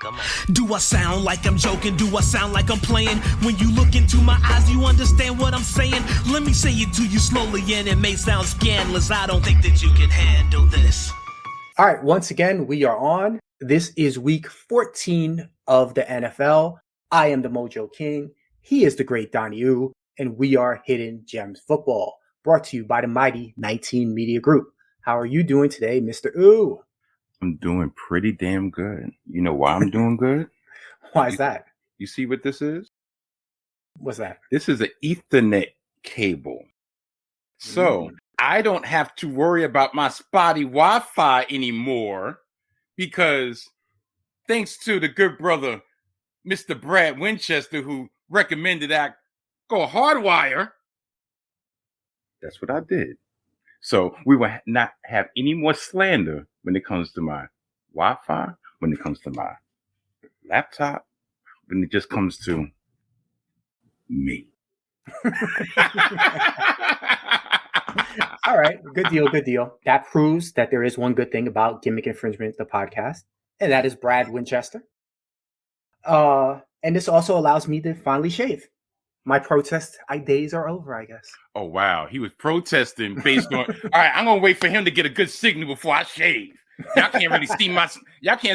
Come on. Do I sound like I'm joking? Do I sound like I'm playing? When you look into my eyes, you understand what I'm saying? Let me say it to you slowly, and it may sound scandalous. I don't think that you can handle this. All right, once again, we are on. This is week 14 of the NFL. I am the TheMoJoKing. He is the great Donnie Oooh, and we are Hidden Gems Football, brought to you by the mighty 19 Media Group. How are you doing today, Mr. Oooh? I'm doing pretty damn good. You know why I'm doing good? Why is that? You see what this is? What's that? This is an Ethernet cable. So I don't have to worry about my spotty Wi-Fi anymore because thanks to the good brother, Mr. Brad Winchester, who recommended I go hardwire, that's what I did. So we will not have any more slander when it comes to my Wi-Fi, when it comes to my laptop, when it just comes to me. All right, good deal, good deal. That proves that there is one good thing about Gimmick Infringement, the podcast, and that is Brad Winchester. And this also allows me to finally shave. My protest days are over, I guess. Oh, wow. He was protesting based on, all right, I'm going to wait for him to get a good signal before I shave. Y'all can't really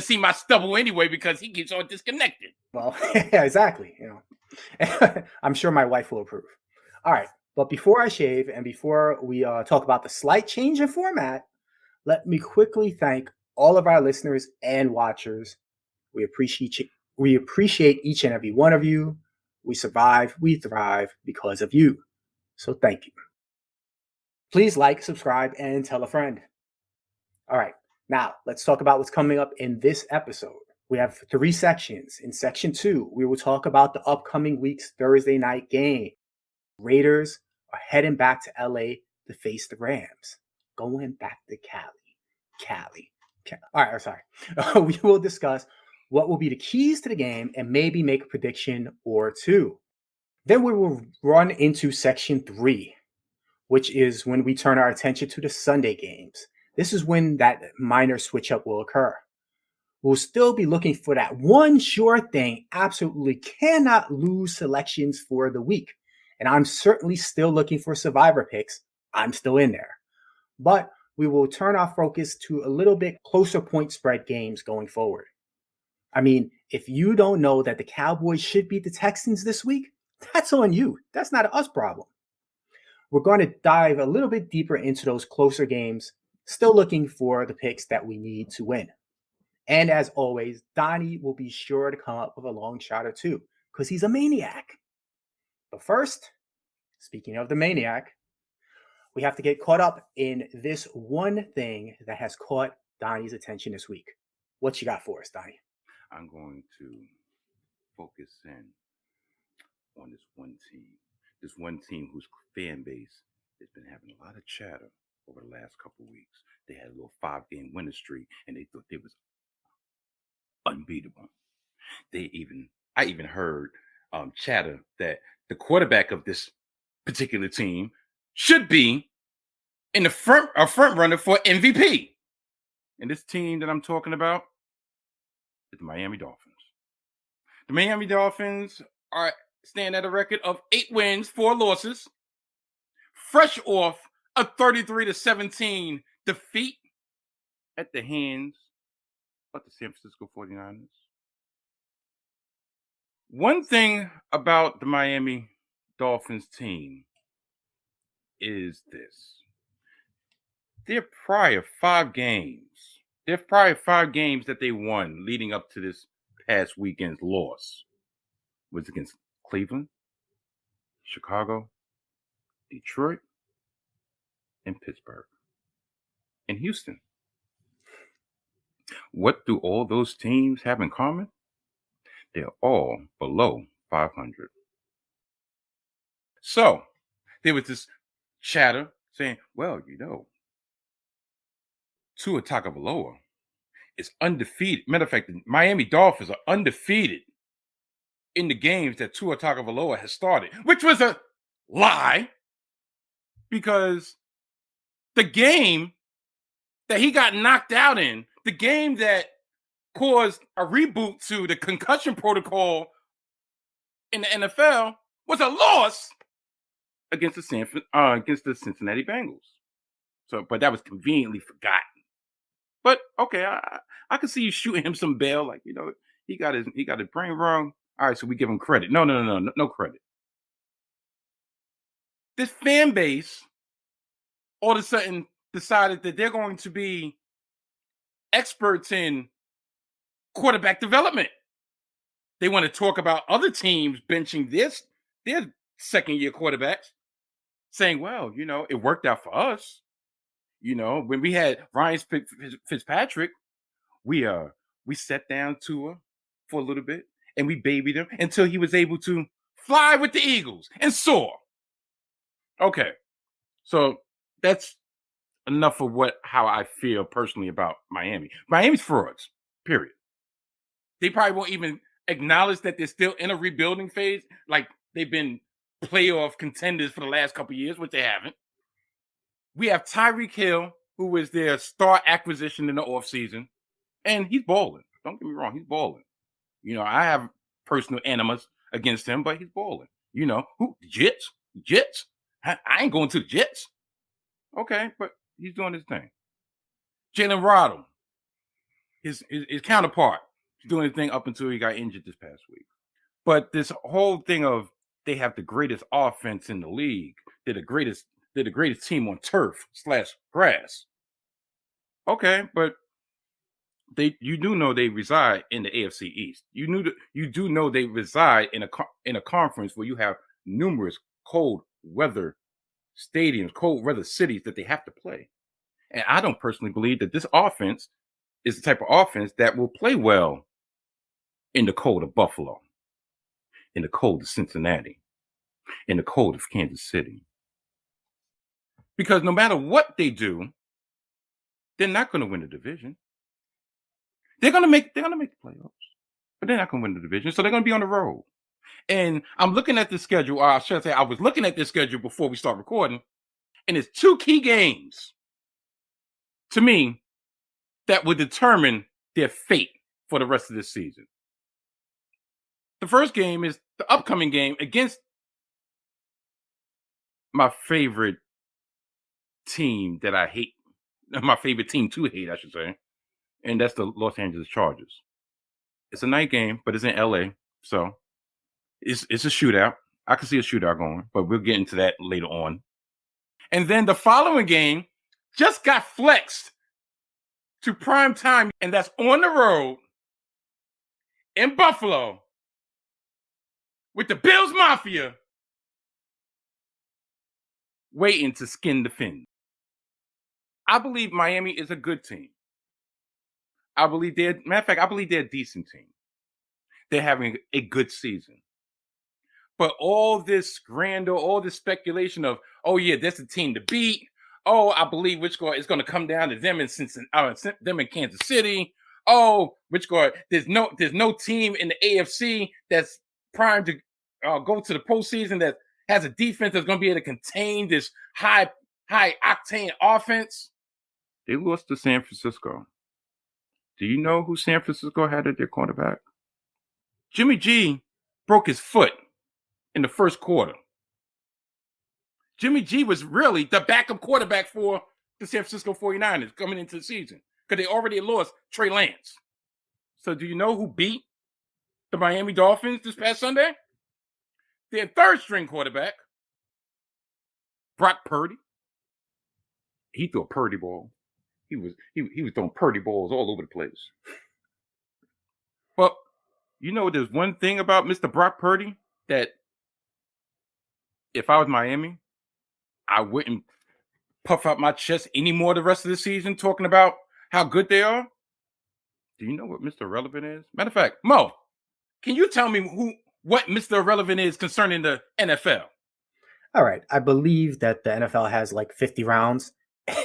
see my stubble anyway because he keeps on disconnected. Well, yeah, exactly. You know, I'm sure my wife will approve. All right. But before I shave and before we talk about the slight change in format, let me quickly thank all of our listeners and watchers. We appreciate each and every one of you. We survive, we thrive because of you. So thank you. Please like, subscribe, and tell a friend. All right, now let's talk about what's coming up in this episode. We have 3 sections. In section 2, we will talk about the upcoming week's Thursday night game. Raiders are heading back to LA to face the Rams. Going back to Cali. All right, sorry. We will discuss what will be the keys to the game and maybe make a prediction or two. Then we will run into section 3, which is when we turn our attention to the Sunday games. This is when that minor switch up will occur. We'll still be looking for that one sure thing, absolutely cannot lose selections for the week. And I'm certainly still looking for survivor picks. I'm still in there. But we will turn our focus to a little bit closer point spread games going forward. I mean, if you don't know that the Cowboys should beat the Texans this week, that's on you. That's not an us problem. We're going to dive a little bit deeper into those closer games, still looking for the picks that we need to win. And as always, Donnie will be sure to come up with a long shot or two because he's a maniac. But first, speaking of the maniac, we have to get caught up in this one thing that has caught Donnie's attention this week. What you got for us, Donnie? I'm going to focus in on this one team whose fan base has been having a lot of chatter over the last couple of weeks. They had a little 5-game winning streak, and they thought they was unbeatable. I even heard chatter that the quarterback of this particular team should be in the front runner for MVP. And this team that I'm talking about is the Miami Dolphins. The Miami Dolphins stand at a record of 8 wins, 4 losses, fresh off a 33-17 defeat at the hands of the San Francisco 49ers. One thing about the Miami Dolphins team is this. Their prior 5 games that they won leading up to this past weekend's loss was against Cleveland, Chicago, Detroit, and Pittsburgh, and Houston. What do all those teams have in common? They're all below 500. So there was this chatter saying, well, Tua Tagovailoa is undefeated. Matter of fact, the Miami Dolphins are undefeated in the games that Tua Tagovailoa has started, which was a lie because the game that he got knocked out in, the game that caused a reboot to the concussion protocol in the NFL was a loss against the Cincinnati Bengals. So, but that was conveniently forgotten. But okay, I can see you shooting him some bail, like, you know, he got his brain wrong. All right, so we give him credit. No credit. This fan base all of a sudden decided that they're going to be experts in quarterback development. They want to talk about other teams benching their second-year quarterbacks, saying, well, you know, it worked out for us. You know, when we had Ryan Fitzpatrick, we sat down Tua for a little bit and we babied him until he was able to fly with the Eagles and soar. Okay, so that's enough of how I feel personally about Miami. Miami's frauds, period. They probably won't even acknowledge that they're still in a rebuilding phase, like they've been playoff contenders for the last couple of years, which they haven't. We have Tyreek Hill, who was their star acquisition in the offseason, and he's balling. Don't get me wrong, he's balling. You know, I have personal animus against him, but he's balling. You know, who? Jets? I ain't going to the Jets. Okay, but he's doing his thing. Jalen Waddle, his counterpart, he's doing his thing up until he got injured this past week. But this whole thing of they have the greatest offense in the league, they're the greatest team on turf/grass. Okay, but you do know they reside in the AFC East. You do know they reside in a conference where you have numerous cold weather stadiums, cold weather cities that they have to play. And I don't personally believe that this offense is the type of offense that will play well in the cold of Buffalo, in the cold of Cincinnati, in the cold of Kansas City. Because no matter what they do, they're not going to win the division. They're going to make the playoffs, but they're not going to win the division. So they're going to be on the road. And I'm looking at the schedule, or I should say I was looking at this schedule before we start recording, and it's two key games to me that would determine their fate for the rest of this season. The first game is the upcoming game against my favorite team that I hate, my favorite team to hate, I should say, and that's the Los Angeles Chargers. It's a night game, but it's in LA, so it's a shootout. I can see a shootout going, but we'll get into that later on. And then the following game just got flexed to prime time, and that's on the road in Buffalo with the Bills Mafia waiting to skin the fin. I believe Miami is a good team. I believe they're a decent team. They're having a good season. But all this grandeur, all this speculation of, oh yeah, that's the team to beat. Oh, I believe it's going to come down to them in them in Kansas City. Oh, there's no team in the AFC that's primed to go to the postseason that has a defense that's going to be able to contain this high octane offense. They lost to San Francisco. Do you know who San Francisco had at their quarterback? Jimmy G broke his foot in the first quarter. Jimmy G was really the backup quarterback for the San Francisco 49ers coming into the season because they already lost Trey Lance. So do you know who beat the Miami Dolphins this past Sunday? Their third string quarterback, Brock Purdy. He threw a Purdy ball. He was throwing Purdy balls all over the place. But you know, there's one thing about Mr. Brock Purdy that if I was Miami, I wouldn't puff out my chest anymore the rest of the season talking about how good they are. Do you know what Mr. Irrelevant is? Matter of fact, Mo, can you tell me what Mr. Irrelevant is concerning the NFL? All right. I believe that the NFL has like 50 rounds,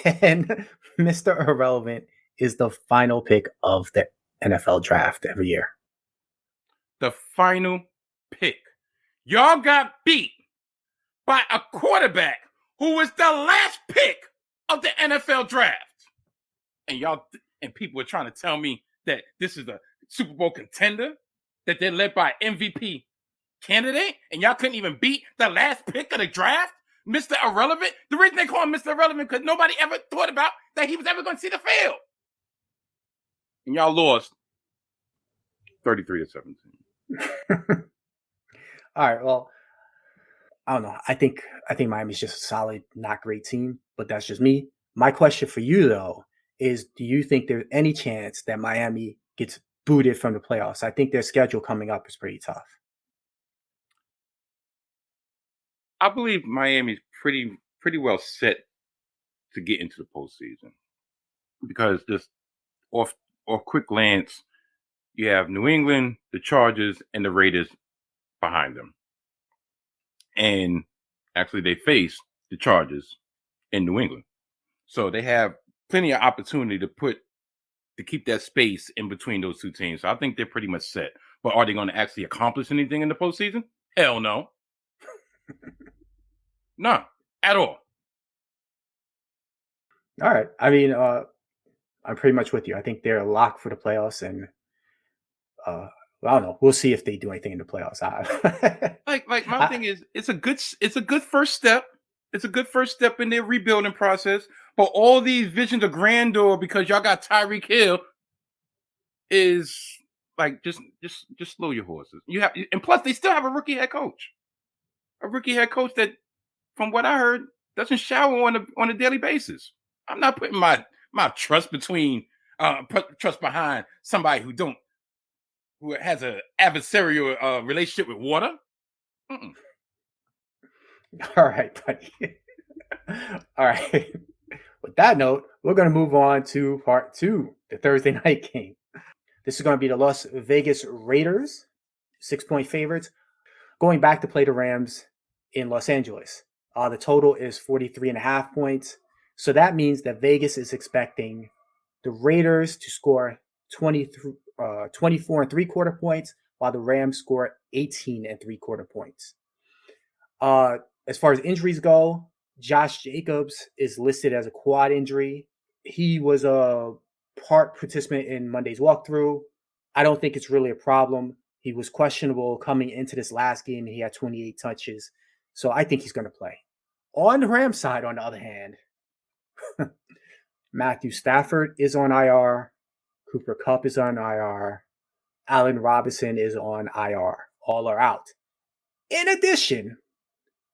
and Mr. Irrelevant is the final pick of the NFL draft every year. The final pick. Y'all got beat by a quarterback who was the last pick of the NFL draft. And people are trying to tell me that this is a Super Bowl contender, that they're led by MVP candidate, and y'all couldn't even beat the last pick of the draft, Mr. Irrelevant. The reason they call him Mr. Irrelevant because nobody ever thought about that he was ever going to see the field. And y'all lost 33-17. All right. Well, I don't know. I think Miami's just a solid, not great team, but that's just me. My question for you though is, do you think there's any chance that Miami gets booted from the playoffs? I think their schedule coming up is pretty tough. I believe Miami's pretty well set to get into the postseason because just off quick glance, you have New England, the Chargers, and the Raiders behind them. And actually, they face the Chargers in New England. So they have plenty of opportunity to keep that space in between those two teams. So I think they're pretty much set. But are they going to actually accomplish anything in the postseason? Hell no. None at all. All right. I mean, I'm pretty much with you. I think they're a lock for the playoffs, and I don't know. We'll see if they do anything in the playoffs. like my thing is, it's a good first step. It's a good first step in their rebuilding process. But all these visions of grandeur because y'all got Tyreek Hill is like just slow your horses. And plus they still have a rookie head coach. A rookie head coach that, from what I heard, doesn't shower on a daily basis. I'm not putting my trust behind somebody who has an adversarial relationship with water. Mm-mm. All right, buddy. All right. With that note, we're going to move on to part 2, the Thursday night game. This is going to be the Las Vegas Raiders, 6-point favorites, going back to play the Rams in Los Angeles. The total is 43.5 points. So that means that Vegas is expecting the Raiders to score 24 and 3/4 points, while the Rams score 18 and 3/4 points. As far as injuries go, Josh Jacobs is listed as a quad injury. He was a part participant in Monday's walkthrough. I don't think it's really a problem. He was questionable coming into this last game. He had 28 touches. So I think he's going to play. On the Rams side, on the other hand, Matthew Stafford is on IR. Cooper Kupp is on IR. Allen Robinson is on IR. All are out. In addition,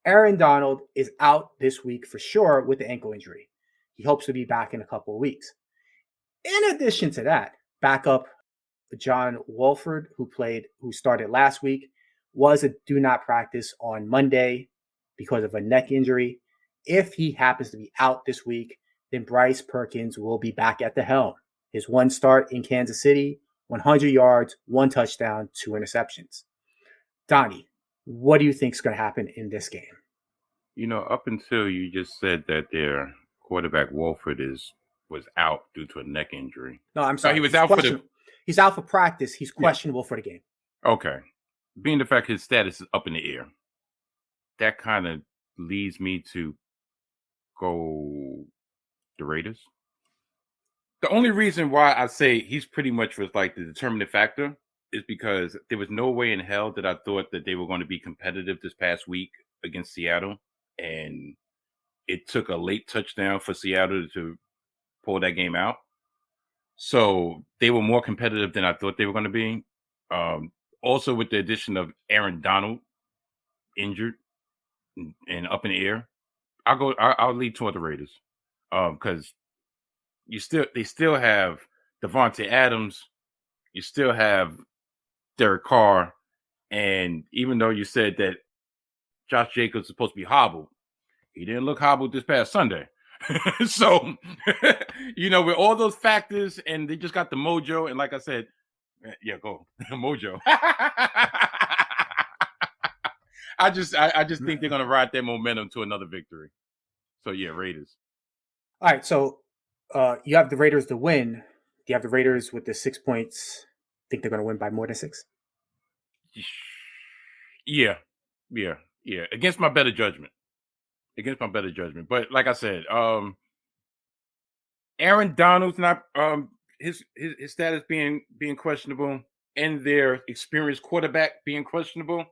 Aaron Donald is out this week for sure with the ankle injury. He hopes to be back in a couple of weeks. In addition to that, backup John Wolford, who started last week, was a do not practice on Monday because of a neck injury. If he happens to be out this week, then Bryce Perkins will be back at the helm. His one start in Kansas City, 100 yards, 1 touchdown, 2 interceptions. Donnie, what do you think is going to happen in this game? Up until you just said that their quarterback Wolford was out due to a neck injury. No, I'm sorry. He was out He's out for practice. He's questionable for the game. Okay. Being the fact his status is up in the air, that kind of leads me to go the Raiders. The only reason why I say he's pretty much was like the determining factor is because there was no way in hell that I thought that they were going to be competitive this past week against Seattle. And it took a late touchdown for Seattle to pull that game out. So they were more competitive than I thought they were going to be. Also with the addition of Aaron Donald injured and up in the air, I'll lead toward the Raiders. Because they still have Devontae Adams, you still have Derek Carr, and even though you said that Josh Jacobs is supposed to be hobbled, he didn't look hobbled this past Sunday. So, with all those factors, and they just got the mojo, and like I said, yeah, go mojo. I just think they're gonna ride their momentum to another victory. So yeah, Raiders. All right, so you have the Raiders to win. Do you have the Raiders with the 6 points? Think they're going to win by more than 6? Yeah. Against my better judgment. But like I said, Aaron Donald's not his status being questionable and their experienced quarterback being questionable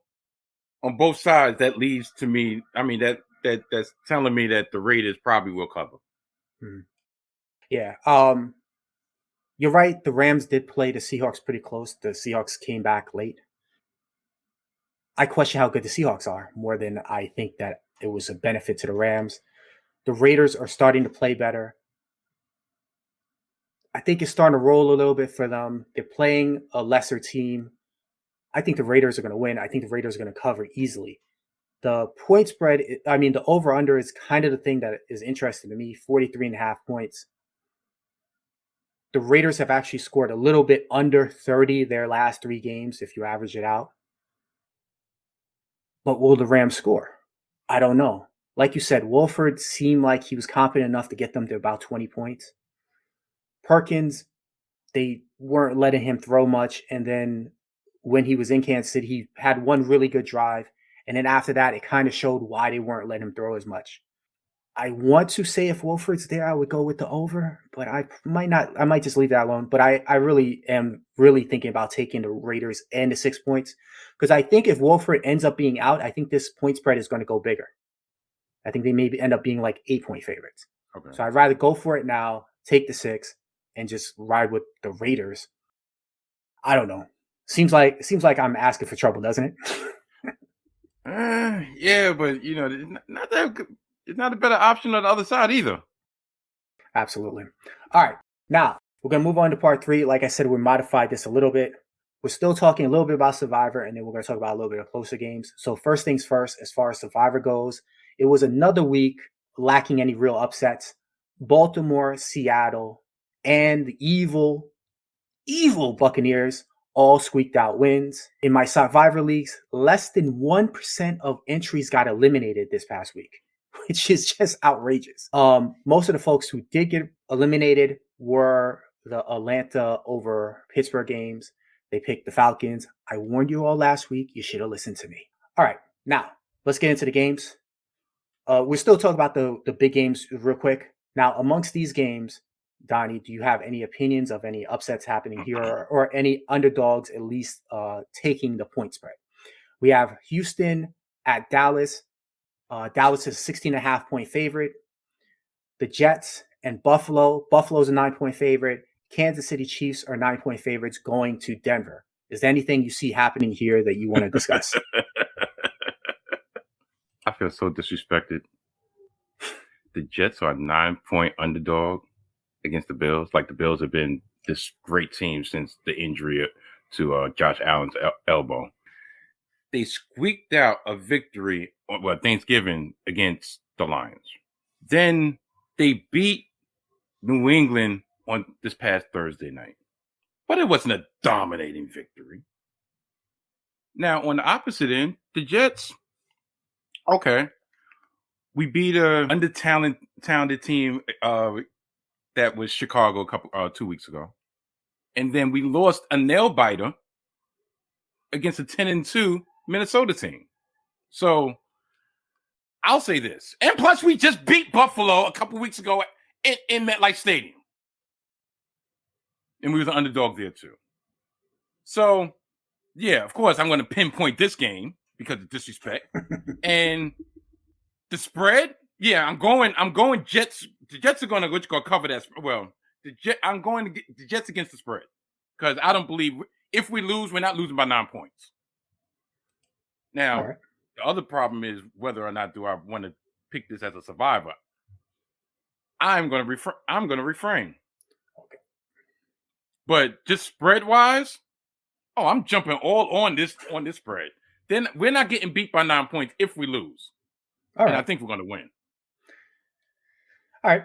on both sides, that leads to me. I mean, that's telling me that the Raiders probably will cover. Mhm. Yeah. You're right. The Rams did play the Seahawks pretty close. The Seahawks came back late. I question how good the Seahawks are more than I think that it was a benefit to the Rams. The Raiders are starting to play better. I think it's starting to roll a little bit for them. They're playing a lesser team. I think the Raiders are going to win. I think the Raiders are going to cover easily. The point spread, I mean, the over-under is kind of the thing that is interesting to me, 43.5 points. The Raiders have actually scored a little bit under 30 their last 3 games, if you average it out. But will the Rams score? I don't know. Like you said, Wolford seemed like he was confident enough to get them to about 20 points. Perkins, they weren't letting him throw much. And then when he was in Kansas City, he had one really good drive. And then after that, it kind of showed why they weren't letting him throw as much. I want to say if Wolford's there, I would go with the over, but I might not. I might just leave that alone. But I really am really thinking about taking the Raiders and the 6 points because I think if Wolford ends up being out, I think this point spread is going to go bigger. I think they maybe end up being like 8-point favorites. Okay. So I'd rather go for it now, take the 6, and just ride with the Raiders. I don't know. Seems like I'm asking for trouble, doesn't it? Yeah, but it's not that good. It's not a better option on the other side either. Absolutely. All right. Now, we're going to move on to part 3. Like I said, we modified this a little bit. We're still talking a little bit about Survivor, and then we're going to talk about a little bit of closer games. So first things first, as far as Survivor goes, it was another week lacking any real upsets. Baltimore, Seattle, and the evil Buccaneers all squeaked out wins. In my Survivor leagues, less than 1% of entries got eliminated this past week, which is just outrageous. Most of the folks who did get eliminated were the Atlanta over Pittsburgh games. They picked the Falcons. I warned you all last week. You should have listened to me. All right, now let's get into the games. We're still talking about the big games real quick. Now, amongst these games, Donnie, do you have any opinions of any upsets happening here or any underdogs at least taking the point spread? We have Houston at Dallas. Dallas is a 16.5-point favorite. The Jets and Buffalo. Buffalo's a 9-point favorite. Kansas City Chiefs are 9-point favorites going to Denver. Is there anything you see happening here that you want to discuss? I feel so disrespected. The Jets are a 9-point underdog against the Bills. Like the Bills have been this great team since the injury to Josh Allen's elbow. They squeaked out a victory on Thanksgiving against the Lions. Then they beat New England on this past Thursday night. But it wasn't a dominating victory. Now, on the opposite end, the Jets, okay, we beat a talented team that was Chicago 2 weeks ago. And then we lost a nail biter against a 10-2 Minnesota team. So I'll say this. And plus, we just beat Buffalo a couple weeks ago in MetLife Stadium. And we were the underdog there too. So, yeah, of course, I'm going to pinpoint this game because of disrespect. And the spread, yeah, I'm going Jets. The Jets are going to cover that. Well, I'm going to get the Jets against the spread because I don't believe if we lose, we're not losing by 9 points. Now, The other problem is whether or not do I want to pick this as a survivor. I'm going to refrain. Okay. But just spread wise, I'm jumping all on this spread. Then we're not getting beat by 9 points if we lose. All right. And I think we're going to win. All right.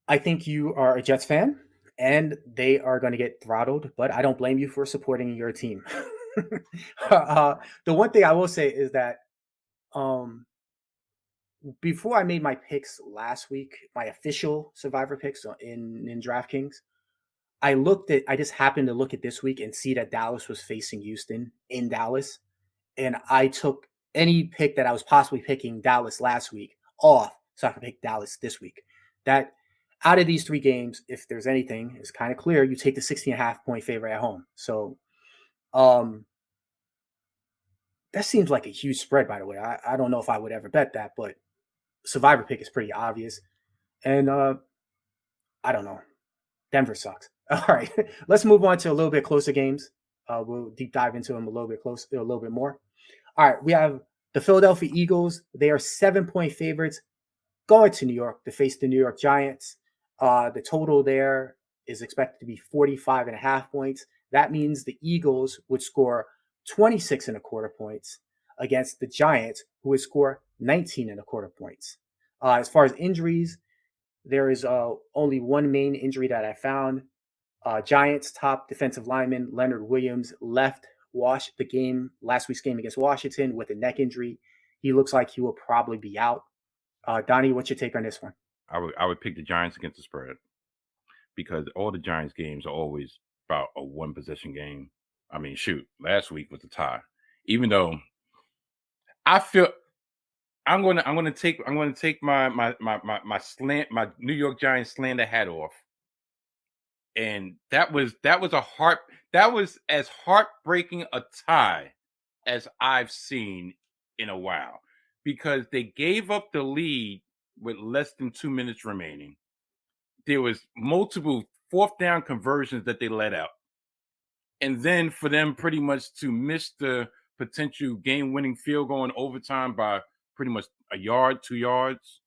I think you are a Jets fan and they are going to get throttled, but I don't blame you for supporting your team. The one thing I will say is that before I made my picks last week, my official Survivor picks in DraftKings, I just happened to look at this week and see that Dallas was facing Houston in Dallas. And I took any pick that I was possibly picking Dallas last week off so I could pick Dallas this week. That out of these 3 games, if there's anything, it's kind of clear you take the 16.5 point favorite at home. So that seems like a huge spread, by the way. I don't know if I would ever bet that, but survivor pick is pretty obvious. And I don't know. Denver sucks. All right, let's move on to a little bit closer games. We'll deep dive into them a little bit more. All right, we have the Philadelphia Eagles. They are 7-point favorites going to New York to face the New York Giants. The total there is expected to be 45.5 points. That means the Eagles would score 26.25 points against the Giants, who would score 19.25 points. As far as injuries, there is only one main injury that I found. Giants top defensive lineman Leonard Williams left last week's game against Washington with a neck injury. He looks like he will probably be out. Donnie, what's your take on this one? I would pick the Giants against the spread because all the Giants games are always about a one possession game. I mean, shoot, last week was a tie. Even though I feel I'm gonna take my New York Giants slander hat off. And that was as heartbreaking a tie as I've seen in a while, because they gave up the lead with less than 2 minutes remaining. There was multiple fourth down conversions that they let out. And then for them pretty much to miss the potential game-winning field goal in overtime by pretty much a yard, 2 yards.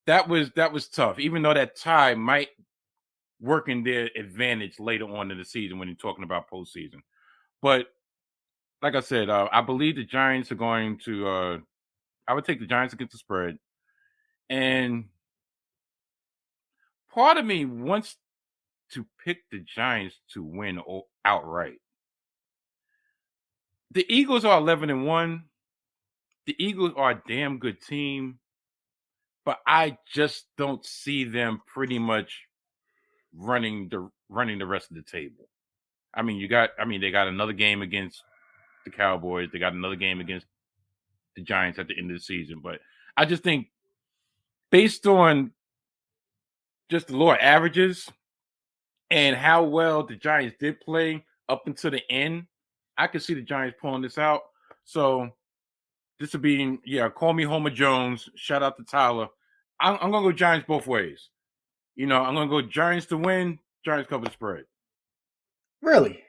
That was tough, even though that tie might work in their advantage later on in the season when you're talking about postseason. But like I said, I believe the Giants are going to I would take the Giants against the spread. And part of me wants to pick the Giants to win outright. The Eagles are 11-1. The Eagles are a damn good team, but I just don't see them pretty much running the rest of the table. I mean, they got another game against the Cowboys. They got another game against the Giants at the end of the season. But I just think based on just the lower averages and how well the Giants did play up until the end, I could see the Giants pulling this out. So this will be, call me Homer Jones. Shout out to Tyler. I'm going to go Giants both ways. I'm going to go Giants to win, Giants cover the spread. Really?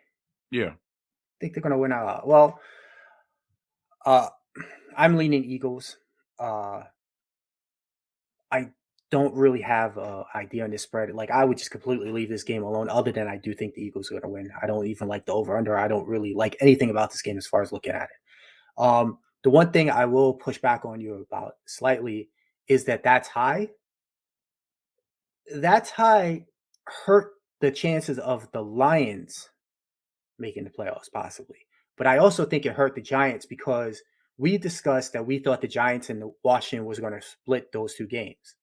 Yeah. I think they're going to win out. Well, I'm leaning Eagles. I don't really have an idea on this spread. Like, I would just completely leave this game alone, other than I do think the Eagles are going to win. I don't even like the over-under. I don't really like anything about this game as far as looking at it. The one thing I will push back on you about slightly is that tie hurt the chances of the Lions making the playoffs possibly. But I also think it hurt the Giants because we discussed that we thought the Giants and Washington was going to split those 2 games.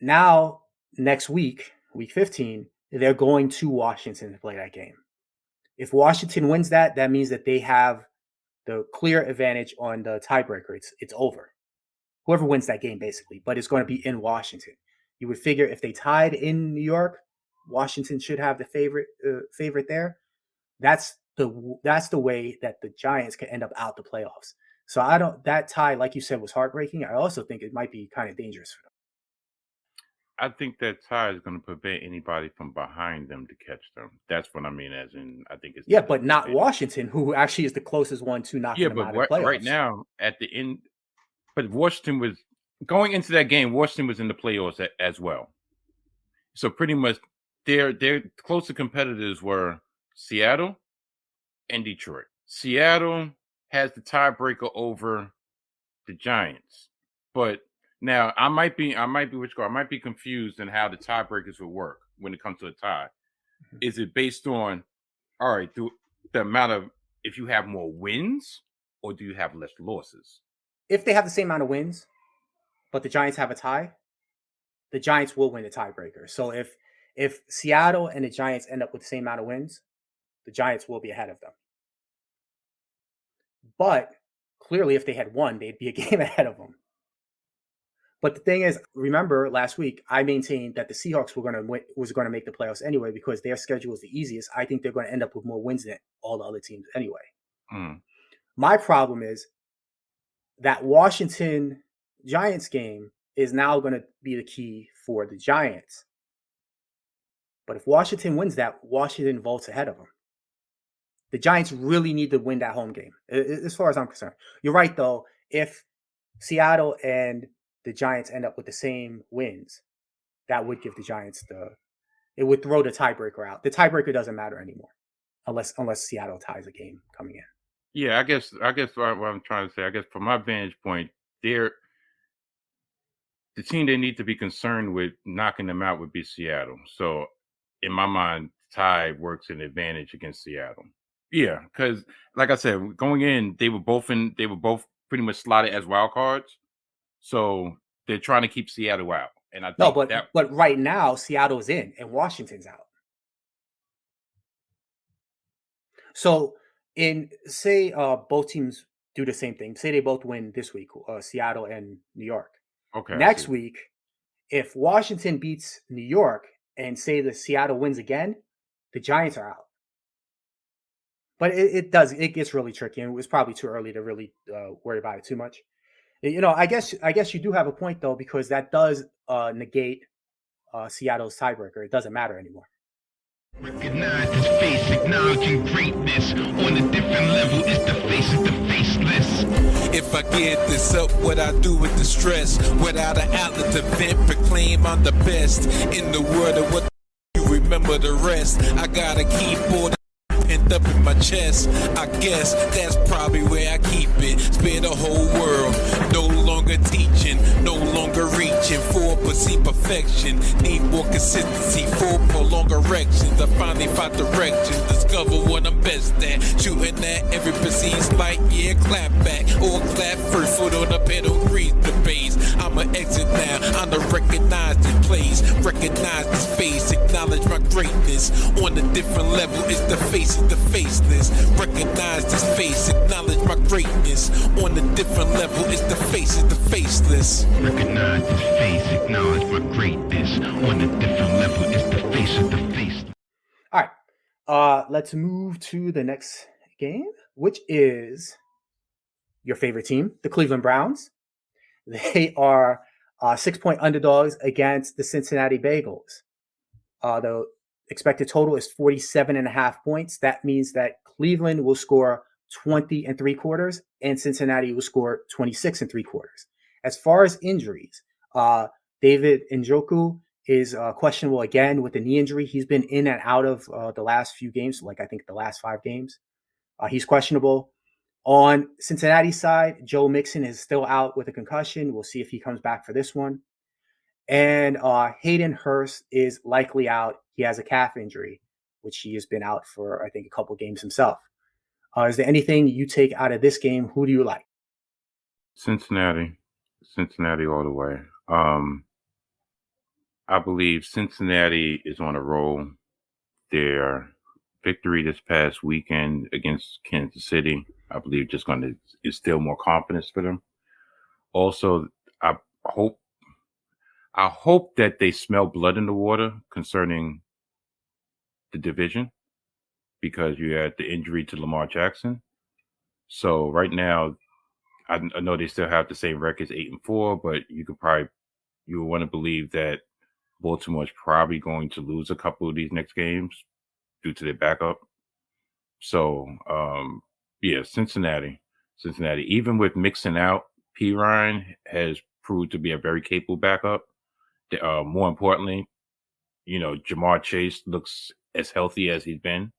Now, next week, week 15, they're going to Washington to play that game. If Washington wins that means that they have the clear advantage on the tiebreaker. It's over. Whoever wins that game, basically, but it's going to be in Washington. You would figure if they tied in New York, Washington should have the favorite there. That's the way that the Giants can end up out the playoffs. So that tie, like you said, was heartbreaking. I also think it might be kind of dangerous for them. I think that tie is going to prevent anybody from behind them to catch them. That's what I mean, as in, I think it's... Yeah, but not Washington, who actually is the closest one to knocking them out of the playoffs. Right now, at the end, but Washington was, going into that game, Washington was in the playoffs as well. So pretty much their closer competitors were Seattle and Detroit. Seattle has the tiebreaker over the Giants, but now I might be confused in how the tiebreakers will work when it comes to a tie. Mm-hmm. Is it based on, all right, the amount of, if you have more wins, or do you have less losses? If they have the same amount of wins, but the Giants have a tie, the Giants will win the tiebreaker. So if Seattle and the Giants end up with the same amount of wins, the Giants will be ahead of them. But clearly, if they had won, they'd be a game ahead of them. But the thing is, remember last week I maintained that the Seahawks was going to make the playoffs anyway because their schedule is the easiest. I think they're going to end up with more wins than all the other teams anyway. Mm. My problem is that Washington Giants game is now going to be the key for the Giants. But if Washington wins that, Washington vaults ahead of them. The Giants really need to win that home game, as far as I'm concerned. You're right, though. If Seattle and the Giants end up with the same wins, that would give the Giants it would throw the tiebreaker out. The tiebreaker doesn't matter anymore unless Seattle ties a game coming in. Yeah, I guess what I'm trying to say, I guess from my vantage point, the team they need to be concerned with knocking them out would be Seattle. So in my mind, tie works an advantage against Seattle. Yeah, because like I said, going in, they were both pretty much slotted as wild cards. So they're trying to keep Seattle out. And I think but right now Seattle's in and Washington's out. So say both teams do the same thing. Say they both win this week, Seattle and New York. Okay. Next week, if Washington beats New York and say the Seattle wins again, the Giants are out. But it gets really tricky, and it was probably too early to really worry about it too much. I guess you do have a point though, because that does negate Seattle's tiebreaker. It doesn't matter anymore. Recognize his face, acknowledging greatness. On a different level, it's the face of the faceless. If I get this up, what I do with the stress, without an outlet to vent, proclaim I'm the best in the world of what you remember the rest. I got a keyboard pinned up in my chest. I guess that's probably where I keep it. Spare the whole world. No longer teaching, no longer reaching for perceived perfection. Need more consistency for prolonged erections. I finally find direction. Discover what I'm best at. Shooting at every perceived light. Yeah, clap back or clap first. Foot on the pedal, grease the bass. I'ma exit now. I'm to recognize this place. Recognize this face. Acknowledge my greatness. On a different level, it's the face of the faceless. Recognize this face. Acknowledge my greatness. On a different level, it's the face of the faceless. Recognize this face. Acknowledge my greatness. On a different level, it's the face of the faceless. All right. Let's move to the next game, which is your favorite team, the Cleveland Browns. They are 6-point underdogs against the Cincinnati Bengals. The expected total is 47.5 points. That means that Cleveland will score 20 3/4 and Cincinnati will score 26 3/4. As far as injuries, David Njoku is questionable again with the knee injury. He's been in and out of the last few games, like I think the last 5 games. He's questionable. On Cincinnati's side, Joe Mixon is still out with a concussion. We'll see if he comes back for this one. And Hayden Hurst is likely out. He has a calf injury, which he has been out for, I think, a couple games himself. Is there anything you take out of this game? Who do you like? Cincinnati all the way. I believe Cincinnati is on a roll. Their victory this past weekend against Kansas City, I believe, just going to instill more confidence for them. Also, I hope that they smell blood in the water concerning the division, because you had the injury to Lamar Jackson. So right now, I know they still have the same records, 8-4, but you would want to believe that Baltimore is probably going to lose a couple of these next games due to their backup. So, Cincinnati, even with mixing out, P. Ryan has proved to be a very capable backup. More importantly, Jamar Chase looks as healthy as he's been.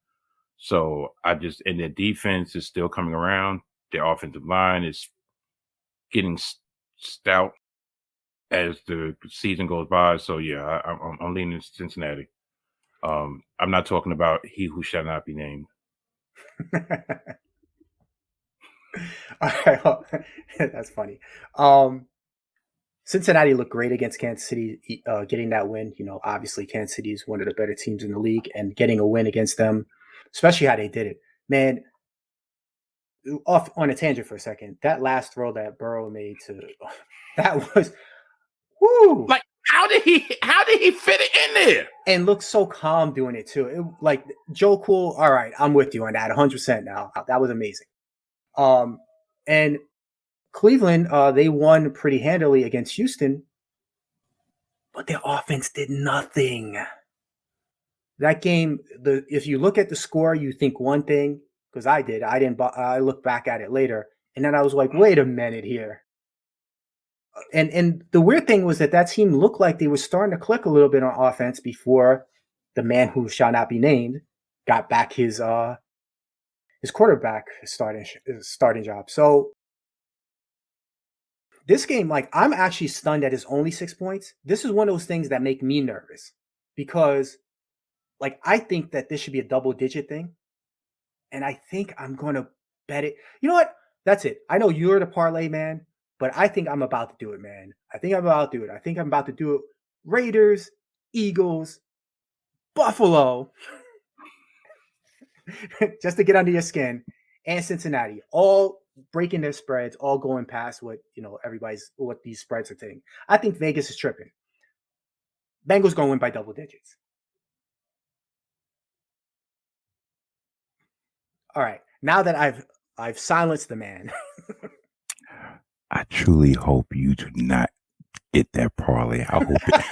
So and their defense is still coming around. Their offensive line is getting stout as the season goes by. So yeah, I'm leaning Cincinnati. I'm not talking about he who shall not be named. All right, well, that's funny. Cincinnati looked great against Kansas City, getting that win. Obviously Kansas City is one of the better teams in the league, and getting a win against them, especially how they did it, man. Off on a tangent for a second, that last throw that Burrow made that was Woo! Like, how did he fit it in there? And looked so calm doing it too. Like Joe Cool. All right, I'm with you on that 100% now. That was amazing. And Cleveland, they won pretty handily against Houston, but their offense did nothing. That game, if you look at the score, you think one thing, because I did. I didn't. I looked back at it later, and then I was like, wait a minute here. And the weird thing was that team looked like they were starting to click a little bit on offense before the man who shall not be named got back his quarterback starting job. So this game, like, I'm actually stunned that it's only 6 points. This is one of those things that make me nervous because, like, I think that this should be a double-digit thing, and I think I'm going to bet it. You know what? That's it. I know you're the parlay man, but I think I'm about to do it, man. I think I'm about to do it. I think I'm about to do it. Raiders, Eagles, Buffalo, just to get under your skin, and Cincinnati, all breaking their spreads, all going past what what these spreads are saying. I think Vegas is tripping. Bengals going to win by double digits. All right, now that I've silenced the man. I truly hope you do not get that parlay. I hope it,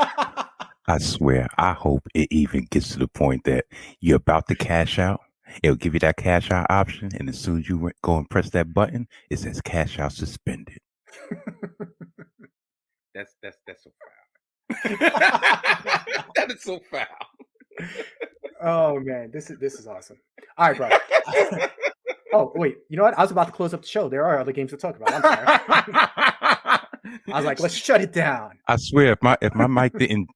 I swear, I hope it even gets to the point that you're about to cash out. It'll give you that cash out option, and as soon as you go and press that button, it says cash out suspended. That's so foul. That is so foul. Oh man, this is awesome. All right, bro. Oh wait, you know what? I was about to close up the show. There are other games to talk about. I'm sorry. I was like, let's shut it down. I swear, if my mic didn't,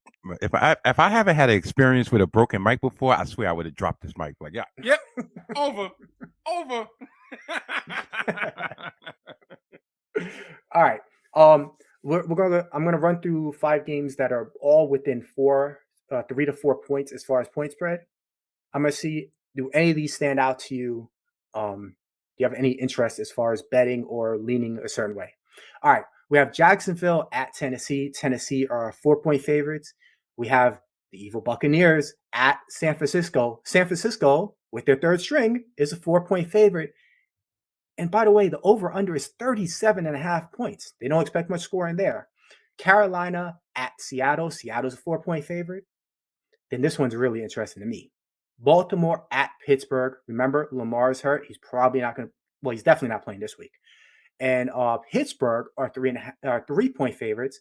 if I haven't had an experience with a broken mic before, I swear I would have dropped this mic. Like, yeah, yep, over. All right. I'm gonna run through 5 games that are all within 3 to 4 points as far as point spread. I'm gonna see, do any of these stand out to you? Do you have any interest as far as betting or leaning a certain way? All right. We have Jacksonville at Tennessee. Tennessee are 4-point favorites. We have the evil Buccaneers at San Francisco. San Francisco, with their third string, is a 4-point favorite. And by the way, the over-under is 37.5 points. They don't expect much scoring there. Carolina at Seattle. Seattle's a 4-point favorite. Then this one's really interesting to me. Baltimore at Pittsburgh. Remember, Lamar's hurt. He's probably not going to, well, he's definitely not playing this week. And Pittsburgh are 3-point favorites.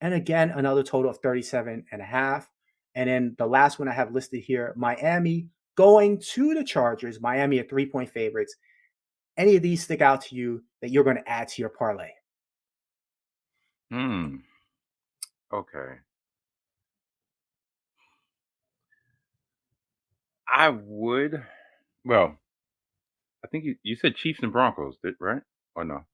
And again, another total of 37.5. And then the last one I have listed here, Miami going to the Chargers. Miami are 3-point favorites. Any of these stick out to you that you're going to add to your parlay? Okay. I would. Well, I think you said Chiefs and Broncos, right? Or no?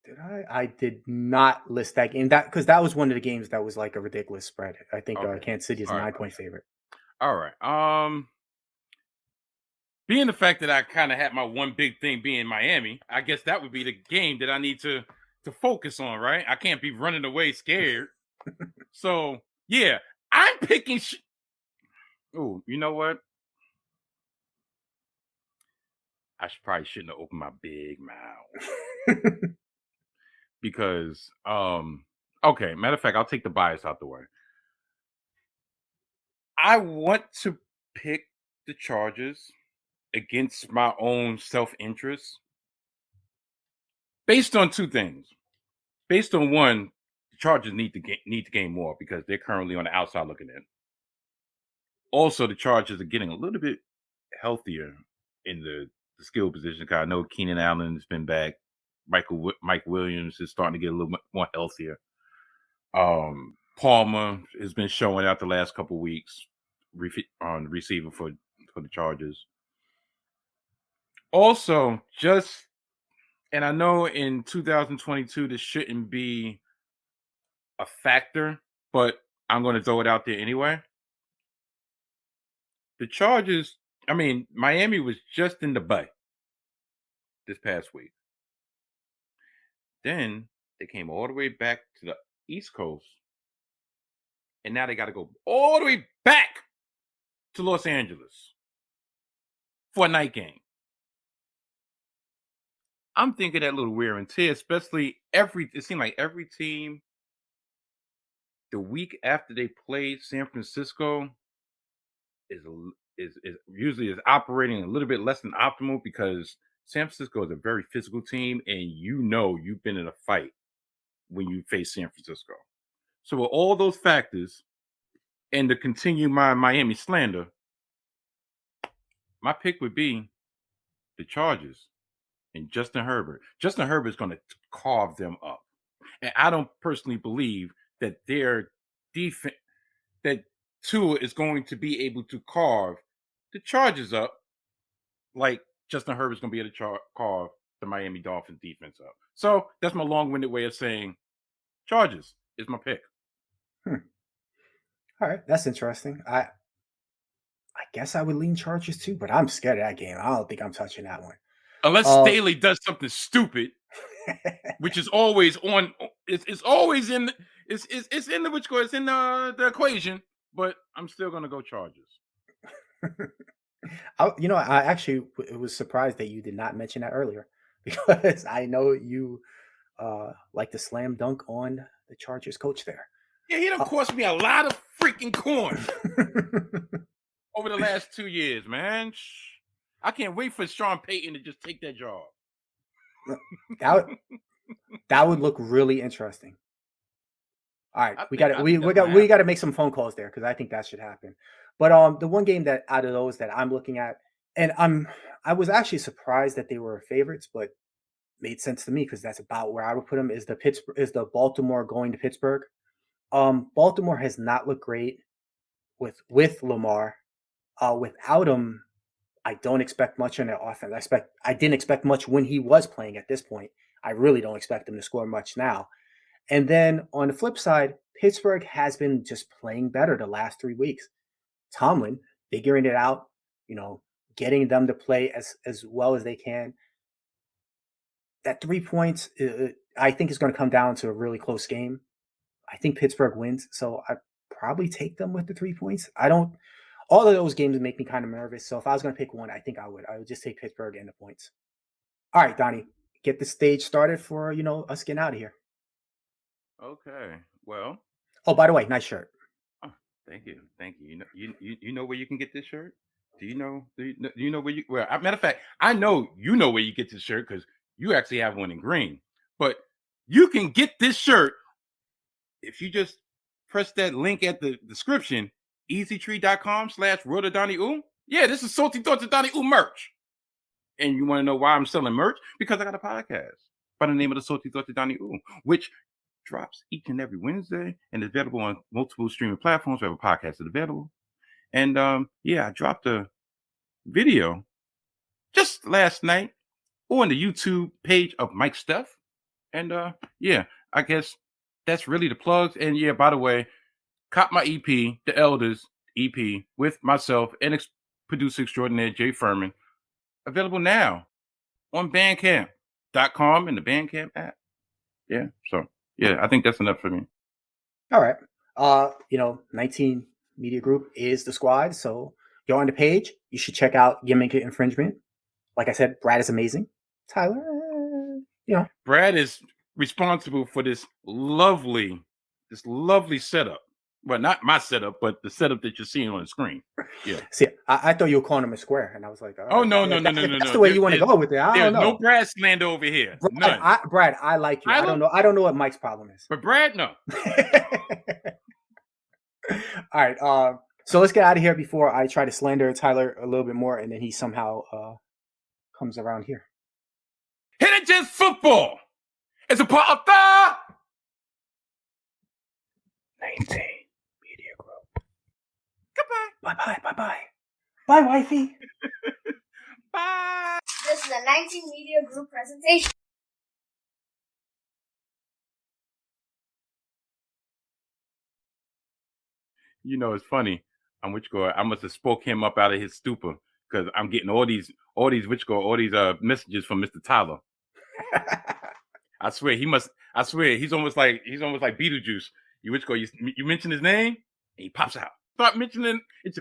Did I? I did not list that game. Because that was one of the games that was like a ridiculous spread. I think Kansas City is a 9-point favorite. All right. Being the fact that I kind of had my one big thing being Miami, I guess that would be the game that I need to focus on, right? I can't be running away scared. So, yeah, I'm picking. Oh, you know what? I probably shouldn't have opened my big mouth. Because, okay, matter of fact, I'll take the bias out the way. I want to pick the Chargers against my own self-interest based on 2 things. Based on one, the Chargers need to gain more because they're currently on the outside looking in. Also, the Chargers are getting a little bit healthier in the skill position. I know Keenan Allen has been back. Mike Williams is starting to get a little bit more healthier. Palmer has been showing out the last couple of weeks on receiver for the Chargers. Also, and I know in 2022 this shouldn't be a factor, but I'm going to throw it out there anyway. The Chargers, Miami was just in the butt this past week. Then they came all the way back to the East Coast, and now they got to go all the way back to Los Angeles for a night game. I'm thinking that little wear and tear, especially it seemed like every team the week after they played San Francisco is usually operating a little bit less than optimal because San Francisco is a very physical team, and you've been in a fight when you face San Francisco. So with all those factors, and to continue my Miami slander, my pick would be the Chargers and Justin Herbert. Justin Herbert is going to carve them up, and I don't personally believe that their defense, that Tua is going to be able to carve the Chargers up like Justin Herbert is going to be able to carve the Miami Dolphins defense up. So that's my long-winded way of saying Chargers is my pick. All right, that's interesting. I guess I would lean Chargers too, but I'm scared of that game. I don't think I'm touching that one. Unless Staley does something stupid, which is always on. It's always in. It's in the it's in the equation. But I'm still gonna go Chargers. I actually was surprised that you did not mention that earlier because I know you like to slam dunk on the Chargers coach there. Yeah, he done cost me a lot of freaking corn over the last 2 years, man. I can't wait for Sean Payton to just take that job. That would look really interesting. All right, we got to make some phone calls there because I think that should happen. But the one game that out of those that I'm looking at, and I was actually surprised that they were favorites, but made sense to me because that's about where I would put them. Is the Baltimore going to Pittsburgh? Baltimore has not looked great with Lamar. Without him, I don't expect much on their offense. I didn't expect much when he was playing at this point. I really don't expect him to score much now. And then on the flip side, Pittsburgh has been just playing better the last 3 weeks. Tomlin figuring it out, getting them to play as well as they can. That 3 points, I think, is going to come down to a really close game. I think Pittsburgh wins, so I'd probably take them with the 3 points. All of those games make me kind of nervous. So if I was going to pick one, I think I would just take Pittsburgh and the points. All right, Donnie, get the stage started for, us getting out of here. Okay. Well. Oh, by the way, nice shirt. Oh, thank you. You know where you can get this shirt? Do you know where you? Well, matter of fact, I know you know where you get this shirt because you actually have one in green. But you can get this shirt if you just press that link at the description. EasyTree.com/World of Donnie Oooh. Yeah, this is Salty Thoughts of Donnie Oooh merch. And you want to know why I'm selling merch? Because I got a podcast by the name of the Salty Thoughts of Donnie Oooh, which drops each and every Wednesday and is available on multiple streaming platforms where podcast is available. And I dropped a video just last night on the YouTube page of Mike Steph. And I guess that's really the plugs. And yeah, by the way, cop my EP, The Elders EP, with myself and producer extraordinaire Jay Furman. Available now on Bandcamp.com and the Bandcamp app. Yeah, so I think that's enough for me. All right. 19 Media Group is the squad, so you're on the page. You should check out Gimmick Infringement. Like I said, Brad is amazing. Tyler, Brad is responsible for this lovely setup. Well, not my setup, but the setup that you're seeing on the screen. Yeah. See, I thought you were calling him a square, and I was like, oh, no. That's the way you want to go with it. I don't know. No Brad slander over here. Brad, I like you. I don't know what Mike's problem is. But Brad, no. All right. So let's get out of here before I try to slander Tyler a little bit more, and then he somehow comes around here. Hit it, just football. It's a part of the 19 Media Group. Goodbye. Bye. Bye, wifey. Bye. This is a 19 Media Group presentation. It's funny. I must have spoke him up out of his stupor because I'm getting all these messages from Mr. Tyler. I swear he must. I swear he's almost like Beetlejuice. You mention his name, and he pops out. Start mentioning it's